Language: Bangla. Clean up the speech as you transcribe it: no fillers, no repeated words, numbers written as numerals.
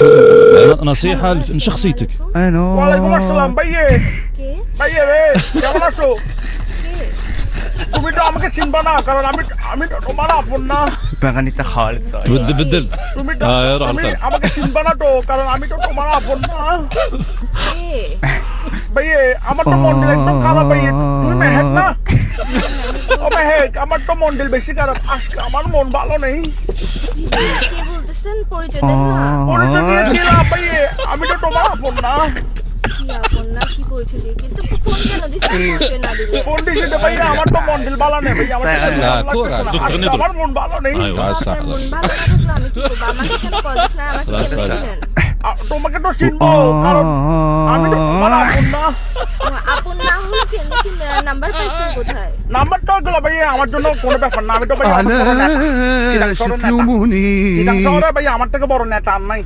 نصيحة من شخصيتك. ওয়ালাইকুম আসসালাম ভাইয়ে। ভাইয়ে রে, কেমন আছো? তুমি তো আমাকে চিনবা না, কারণ আমি তো তোমার আপন না। بغنيتها خالص بدل তুমি তো روح তুমি القلب. আমাকে চিনবা না তো, কারণ আমি তো তোমার আপন না। ভাইয়ে, আমার তো মন্ডল একদম খারাপ ভাইয়ে। তুমি মেহেক না? ও মেহেক, আমার তো মন্ডল বেশি খারাপ। আজকে আমার মন ভালো নেই। কে বলতেছেন? পরিচয় দেন না। পরিচয় দিয়ে দিলাম ভাইয়ে, আমি তো তোমার আপন না। কি আপন না, কি পরিচয় দিয়ে? কিন্তু ফোন কেন দিছেন পরিচয় না দিলে? ফোন দিছি তো ভাইয়া, আমার তো মন্ডল ভালো নেই ভাইয়া। আমার তো لا ভালো كورة লাগতেছে না। دكتور আজকে ندر. আমার মন ভালো নেই। ايوه صح. আপনার মন ভালো না থাকলে আমি কি করবো? আমাকে কেন কল দিছেন? আমাকে خلاص কেন خلاص. ছিলেন? তোমাকে তো চিনবো, কারণ আমি তো তোমার আপন না। আপন না হলে কেন চিনবেন? নাম্বার পাইছেন কোথায়? নাম্বার তো গুলো ভাইয়া আমার জন্য কোনো ব্যাপার না। আমি তো ভাইয়া আমার বড় নেতা। علاش تلوموني চিটাং শহরে ভাইয়া আমার থেকে বড় নেতা আর নাই।